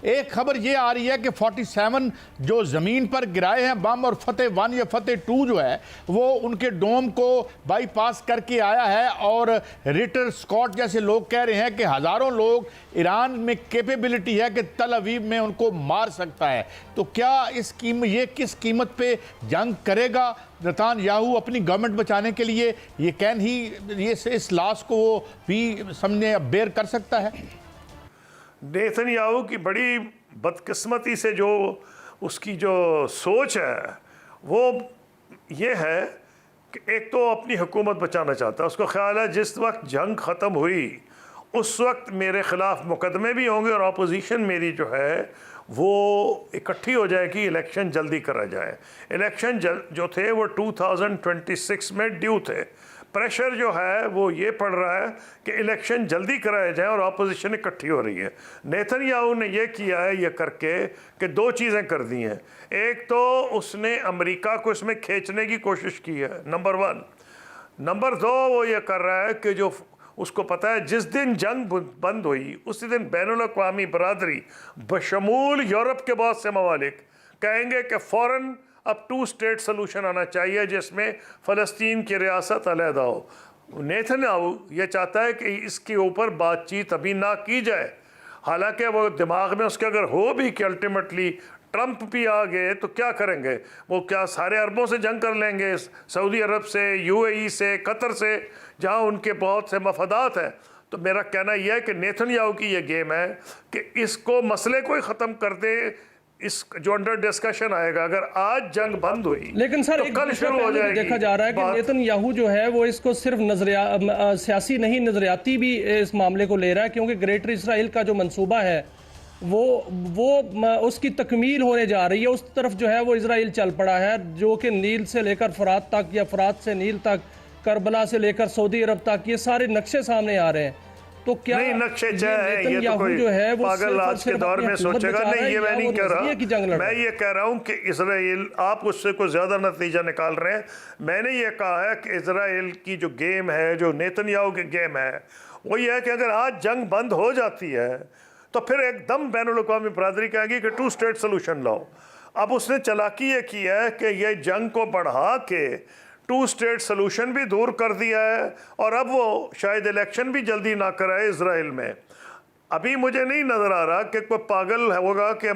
एक खबर ये आ रही है कि 47 जो ज़मीन पर गिराए हैं बम और फतेह 1 या फतेह 2 जो है वो उनके डोम को बाईपास करके आया है, और रिटर स्कॉट जैसे लोग कह रहे हैं कि हज़ारों लोग ईरान में कैपेबिलिटी है कि तल अवीव में उनको मार सकता है। तो क्या ये किस कीमत पे जंग करेगा नेतन्याहू अपनी गवर्नमेंट बचाने के लिए? ये कैन ही ये इस लॉस को वो भी सामने बेयर कर सकता है? नेतन्याहू की बड़ी बदकिस्मती से जो उसकी जो सोच है वो ये है कि एक तो अपनी हुकूमत बचाना चाहता है। उसको ख्याल है जिस वक्त जंग ख़त्म हुई उस वक्त मेरे ख़िलाफ़ मुकदमे भी होंगे और अपोजिशन मेरी जो है वो इकट्ठी हो जाएगी, इलेक्शन जल्दी करा जाए। इलेक्शन जो थे वो 2026 में ड्यू थे। प्रेशर जो है वो ये पड़ रहा है कि इलेक्शन जल्दी कराए जाए और अपोजिशन इकट्ठी हो रही है। नेतन्याहू ने ये किया है ये करके कि दो चीज़ें कर दी हैं। एक तो उसने अमेरिका को इसमें खींचने की कोशिश की है, नंबर 1। नंबर 2 वो ये कर रहा है कि जो उसको पता है जिस दिन जंग बंद हुई उसी दिन बैनुल-अक़वामी बरादरी बशमूल यूरोप के बहुत से ममालिक कहेंगे कि फ़ौरन अब 2 स्टेट सलूशन आना चाहिए जिसमें फ़लस्तीन की रियासत अलहदा हो। नेतन्याहू ये चाहता है कि इसके ऊपर बातचीत अभी ना की जाए। हालांकि वो दिमाग में उसके अगर हो भी कि अल्टीमेटली ट्रंप भी आ गए तो क्या करेंगे, वो क्या सारे अरबों से जंग कर लेंगे, सऊदी अरब से, यूएई से, कतर से, जहां उनके बहुत से मफादात हैं। तो मेरा कहना यह है कि नेतन्याहू की ये गेम है कि इसको मसले को ही ख़त्म कर दे। इस जो अंडर डिस्कशन आएगा अगर आज जंग बंद हुई लेकिन सर तो कल शुरू हो जाएगी। देखा जा रहा है कि नेतन्याहू जो है वो इसको सिर्फ सियासी नहीं नजरियाती भी इस मामले को ले रहा है, क्योंकि ग्रेटर इसराइल का जो मंसूबा है वो उसकी तकमील होने जा रही है। उस तरफ जो है वो इसराइल चल पड़ा है, जो कि नील से लेकर फरात तक या फरात से नील तक, करबला से लेकर सऊदी अरब तक, ये सारे नक्शे सामने आ रहे हैं। तो क्या नहीं नक्शे है ये तो कोई जो है वो पागल आज के दौर में सोचेगा? नहीं, ये मैं नहीं कह रहा। मैं ये कह रहा हूँ कि इसराइल, आप उससे कोई ज़्यादा नतीजा निकाल रहे हैं। मैंने ये कहा है कि इसराइल की जो गेम है, जो नेतन्याहू की गेम है, वो ये है कि अगर आज जंग बंद हो जाती है तो फिर एकदम बैनुल-अक़वामी बरादरी कहेगी कि 2 स्टेट सलूशन लाओ। अब उसने चालाकी ये की है कि ये जंग को बढ़ा के 2 स्टेट सलूशन भी दूर कर दिया है और अब वो शायद इलेक्शन भी जल्दी ना कराए इसराइल में। अभी मुझे नहीं नज़र आ रहा कि कोई पागल होगा कि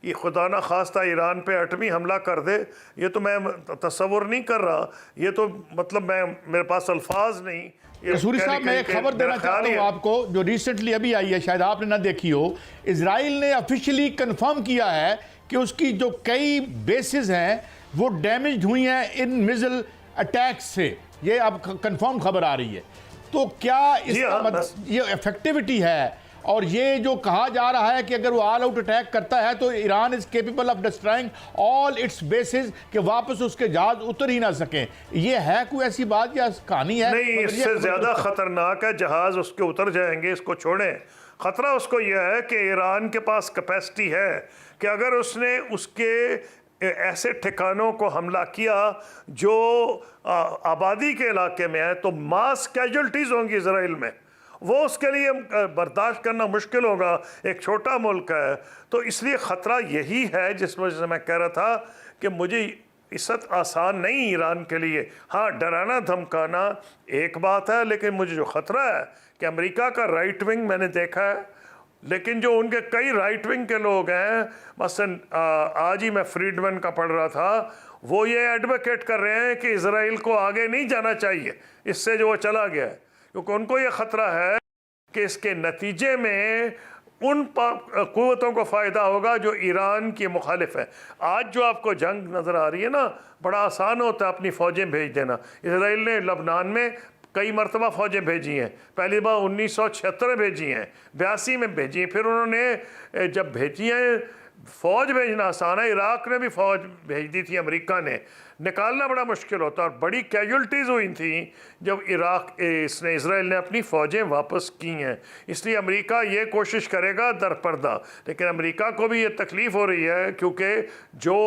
ये खुदा ना खास्ता ईरान पे एटमी हमला कर दे। ये तो मैं तसव्वुर नहीं कर रहा। ये तो मतलब मेरे पास अल्फाज नहीं। कसूरी साहब, मैं एक खबर देना चाहता हूँ आपको जो रिसेंटली अभी आई है, शायद आपने ना देखी हो। इजराइल ने ऑफिशियली कंफर्म किया है कि उसकी जो कई बेसिस हैं वो डैमेज हुई हैं इन मिसाइल अटैक से। ये अब कंफर्म खबर आ रही है। तो क्या इसका ये इफेक्टिविटी है? और ये जो कहा जा रहा है कि अगर वो ऑल आउट अटैक करता है तो Iran is capable of destroying all it's basis, कि वापस उसके जहाज उतर ही ना सकें। ये है कोई ऐसी बात या कहानी है? नहीं, इससे ज्यादा खतरनाक है जहाज उसके उतर जाएंगे, इसको छोड़ें। खतरा उसको यह है कि ईरान के पास कैपेसिटी है कि अगर उसने उसके ऐसे ठिकानों को हमला किया जो आबादी के इलाके में है तो मास कैजुअल्टीज होंगी इसराइल में। वो उसके लिए बर्दाश्त करना मुश्किल होगा, एक छोटा मुल्क है। तो इसलिए ख़तरा यही है जिस वजह से मैं कह रहा था कि मुझे इज्जत आसान नहीं ईरान के लिए। हाँ, डराना धमकाना एक बात है, लेकिन मुझे जो ख़तरा है कि अमेरिका का राइट विंग मैंने देखा है, लेकिन जो उनके कई राइट विंग के लोग हैं, मसलन आज ही मैं फ्रीडमैन का पढ़ रहा था, वो ये एडवोकेट कर रहे हैं कि इसराइल को आगे नहीं जाना चाहिए इससे जो वो चला गया है, क्योंकि उनको ये ख़तरा है कि इसके नतीजे में उन क़ुव्वतों को फ़ायदा होगा जो ईरान की मुखालिफ है। आज जो आपको जंग नज़र आ रही है ना, बड़ा आसान होता है अपनी फ़ौजें भेज देना। इसराइल ने लबनान में कई मरतबा फ़ौजें भेजी हैं। पहली बार 1976 में भेजी हैं, 82 में भेजी हैं, फिर उन्होंने जब भेजी हैं, फ़ौज भेजना आसान है, इराक़ ने भी फ़ौज भेज दी थी, अमेरिका ने, निकालना बड़ा मुश्किल होता। और बड़ी कैजुअल्टीज़ हुई थी जब इसराइल ने अपनी फ़ौजें वापस की हैं। इसलिए अमेरिका ये कोशिश करेगा दरपर्दा, लेकिन अमेरिका को भी ये तकलीफ़ हो रही है क्योंकि जो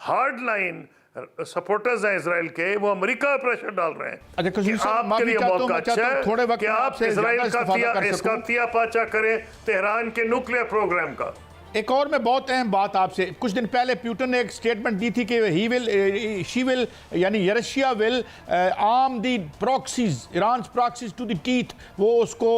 हार्ड लाइन सपोर्टर्स हैं इसराइल के, वो अमेरिका प्रेशर डाल रहे हैं। आपके लिए मौका अच्छा है कि आप इसराइल का तिया पाचा करें तेहरान के न्यूक्लियर प्रोग्राम का। एक और मैं बहुत अहम बात आपसे, कुछ दिन पहले पुतिन ने एक स्टेटमेंट दी थी कि शी विल यानी Russia will arm the proxies, Iran proxies to the teeth, वो उसको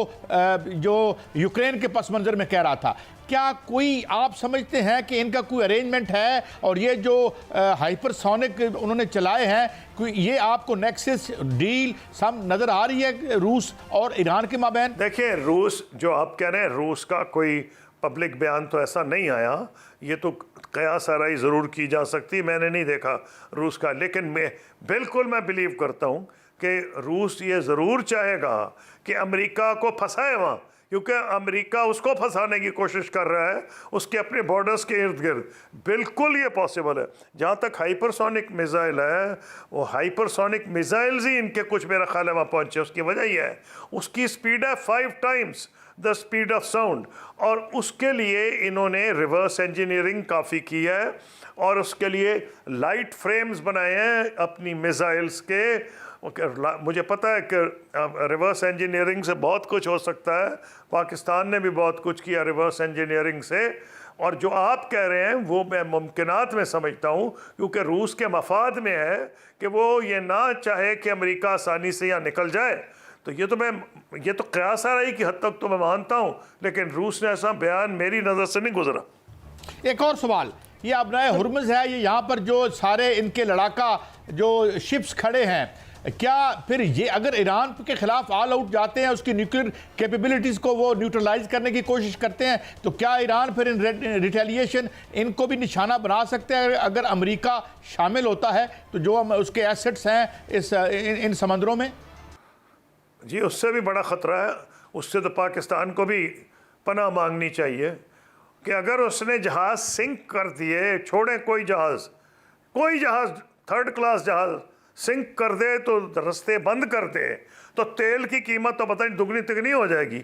जो यूक्रेन के पस मंजर में कह रहा था। क्या कोई आप समझते हैं कि इनका कोई अरेंजमेंट है, और ये जो हाइपरसोनिक उन्होंने चलाए हैं, कोई ये आपको नेक्सस डील सब नज़र आ रही है रूस और ईरान के माबैन? देखिए, रूस जो आप कह रहे हैं, रूस का कोई पब्लिक बयान तो ऐसा नहीं आया, ये तो कयास आराई ज़रूर की जा सकती, मैंने नहीं देखा रूस का। लेकिन मैं बिलीव करता हूँ कि रूस ये ज़रूर चाहेगा कि अमेरिका को फंसाए वहाँ, क्योंकि अमेरिका उसको फंसाने की कोशिश कर रहा है उसके अपने बॉर्डर्स के इर्द गिर्द। बिल्कुल ये पॉसिबल है। जहाँ तक हाइपरसोनिक मिसाइल है, वो हाइपरसोनिक मिसाइल्स ही इनके कुछ मेरा ख्याल है वहाँ पहुँचे। उसकी वजह यह है उसकी स्पीड है 5 times the speed of sound, और उसके लिए इन्होंने रिवर्स इंजीनियरिंग काफ़ी की है, और उसके लिए लाइट फ्रेम्स बनाए हैं अपनी मिसाइल्स के। मुझे पता है कि रिवर्स इंजीनियरिंग से बहुत कुछ हो सकता है, पाकिस्तान ने भी बहुत कुछ किया रिवर्स इंजीनियरिंग से, और जो आप कह रहे हैं वो मैं मुमकिनात में समझता हूँ, क्योंकि रूस के मफाद में है कि वो ये ना चाहे कि अमेरिका आसानी से यहाँ निकल जाए। तो ये तो कयास आ रही की हद तक तो मैं मानता हूँ, लेकिन रूस ने ऐसा बयान मेरी नज़र से नहीं गुजरा। एक और सवाल, ये अब नए हुर्मुज़ है, ये यहाँ पर जो सारे इनके लड़ाका जो शिप्स खड़े हैं, क्या फिर ये अगर ईरान के खिलाफ ऑल आउट जाते हैं, उसकी न्यूक्लियर कैपेबिलिटीज़ को वो न्यूट्रलाइज करने की कोशिश करते हैं, तो क्या ईरान फिर इन रिटेलिएशन इनको भी निशाना बना सकते हैं अगर अमेरिका शामिल होता है तो जो उसके एसेट्स हैं इन समंदरों में? जी, उससे भी बड़ा ख़तरा है। उससे तो पाकिस्तान को भी पनाह मांगनी चाहिए कि अगर उसने जहाज़ सिंक कर दिए, छोड़े कोई जहाज़ थर्ड क्लास जहाज़ सिंक कर दे, तो रास्ते बंद कर दे, तो तेल की कीमत तो पता नहीं दुगनी तिगनी हो जाएगी।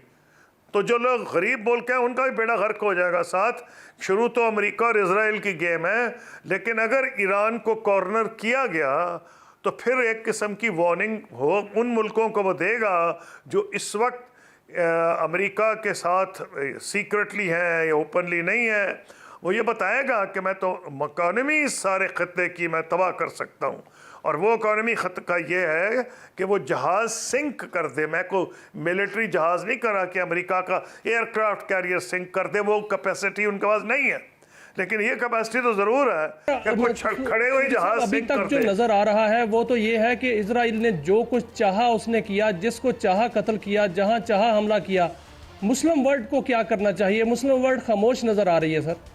तो जो लोग गरीब बोल के हैं उनका भी बेड़ा गर्क हो जाएगा साथ। शुरू तो अमेरिका और इजराइल की गेम है, लेकिन अगर ईरान को कॉर्नर किया गया तो फिर एक किस्म की वार्निंग हो उन मुल्कों को वो देगा जो इस वक्त अमेरिका के साथ सीक्रेटली हैं या ओपनली नहीं है। वो ये बताएगा कि मैं तो इकॉनमी इस सारे खत्ते की मैं तबाह कर सकता हूँ, और वो इकॉनमी खत का ये है कि वो जहाज़ सिंक कर दे। मैं को मिलिट्री जहाज़ नहीं करा कि अमेरिका का एयरक्राफ्ट कैरियर सिंक कर दे, वो कैपेसिटी उनके पास नहीं है, लेकिन ये कैपेसिटी तो ज़रूर है कि कुछ खड़े हुए जहाज़ अभी सिंक तक कर जो दे। नज़र आ रहा है वो तो ये है कि इजराइल ने जो कुछ चाहा उसने किया, जिसको चाहा कत्ल किया, जहां चाहा हमला किया। मुस्लिम वर्ल्ड को क्या करना चाहिए? मुस्लिम वर्ल्ड खामोश नज़र आ रही है सर।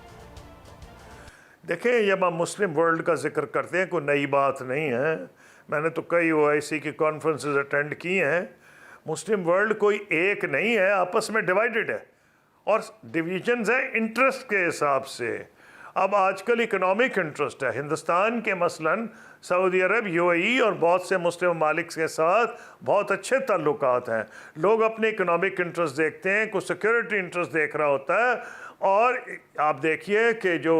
देखें, जब हम मुस्लिम वर्ल्ड का जिक्र करते हैं कोई नई बात नहीं है। मैंने तो कई OIC की कॉन्फ्रेंसेस अटेंड की हैं। मुस्लिम वर्ल्ड कोई एक नहीं है, आपस में डिवाइडेड है, और डिवीजन्स हैं इंटरेस्ट के हिसाब से। अब आजकल इकोनॉमिक इंटरेस्ट है हिंदुस्तान के, मसलन सऊदी अरब, UAE और बहुत से मुस्लिम ममालिक के साथ बहुत अच्छे ताल्लुकात हैं। लोग अपने इकोनॉमिक इंटरेस्ट देखते हैं, कोई सिक्योरिटी इंटरेस्ट देख रहा होता है। और आप देखिए कि जो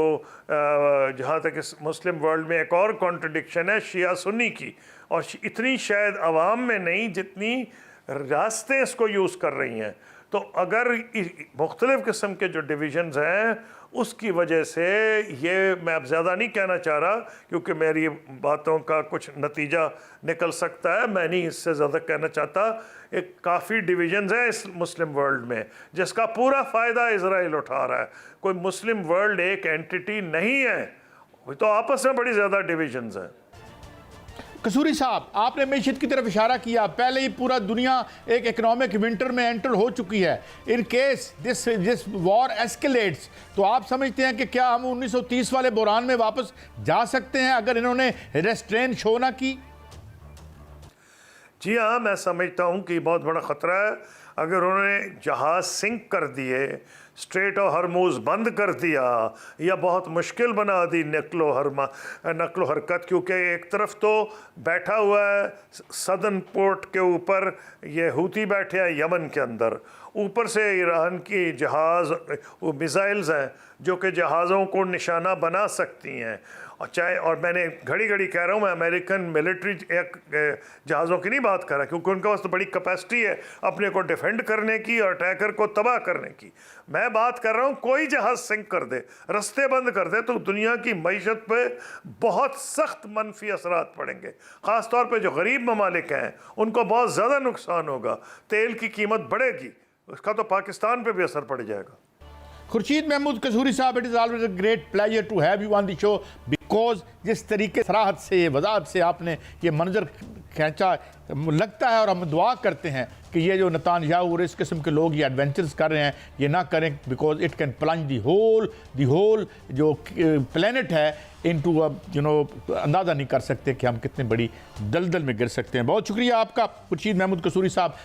जहाँ तक इस मुस्लिम वर्ल्ड में एक और कॉन्ट्रडिक्शन है शिया सुन्नी की, और इतनी शायद आवाम में नहीं जितनी रास्ते इसको यूज़ कर रही हैं। तो अगर मुख्तलिफ़ किस्म के जो डिविजन्स हैं उसकी वजह से, ये मैं अब ज़्यादा नहीं कहना चाह रहा क्योंकि मेरी बातों का कुछ नतीजा निकल सकता है, मैं नहीं इससे ज़्यादा कहना चाहता। एक काफ़ी डिविजन्स हैं इस मुस्लिम वर्ल्ड में जिसका पूरा फ़ायदा इजराइल उठा रहा है। कोई मुस्लिम वर्ल्ड एक एंटिटी नहीं है, तो आपस में बड़ी ज़्यादा डिविजन्स हैं। कसूरी साहब, आपने मैशत की तरफ इशारा किया, पहले ही पूरा दुनिया एक इकोनॉमिक विंटर में एंटर हो चुकी है। In case this war escalates, तो आप समझते हैं कि क्या हम 1930 वाले बहरान में वापस जा सकते हैं अगर इन्होंने रेस्ट्रेन शो ना की? जी हाँ, मैं समझता हूँ कि बहुत बड़ा ख़तरा है। अगर उन्होंने जहाज़ सिंक कर दिए, स्ट्रेट ऑफ हरमुज़ बंद कर दिया, या बहुत मुश्किल बना दी नकलो हरकत, क्योंकि एक तरफ तो बैठा हुआ है सदर्न पोर्ट के ऊपर ये हूती बैठे हैं यमन के अंदर, ऊपर से ईरान की जहाज़ वो मिसाइल्स हैं जो कि जहाज़ों को निशाना बना सकती हैं, और मैंने घड़ी घड़ी कह रहा हूँ, मैं अमेरिकन मिलिट्री जहाज़ों की नहीं बात कर रहा, क्योंकि उनके पास तो बड़ी कैपेसिटी है अपने को डिफेंड करने की और अटैकर को तबाह करने की। मैं बात कर रहा हूँ कोई जहाज़ सिंक कर दे, रास्ते बंद कर दे, तो दुनिया की मईशत पे बहुत सख्त मनफी असरात पड़ेंगे। ख़ास तौर पे जो गरीब ममालिक हैं उनको बहुत ज़्यादा नुकसान होगा, तेल की कीमत बढ़ेगी, उसका तो पाकिस्तान पे भी असर पड़ जाएगा। Khurshid Mahmud Kasuri sahab, it is always a great pleasure to have you on the show, because जिस तरीके सराहत से, वजाहत से आपने ये मंजर खींचा, लगता है और हम दुआ करते हैं कि ये जो नेतान्याहू और इस किस्म के लोग ये एडवेंचर्स कर रहे हैं ये ना करें, because it can plunge the whole जो प्लेनेट है इनटू अंदाज़ा नहीं कर सकते कि हम कितने बड़ी दलदल में गिर सकते हैं। बहुत शुक्रिया आपका खुर्शीद महमूद कसूरी साहब,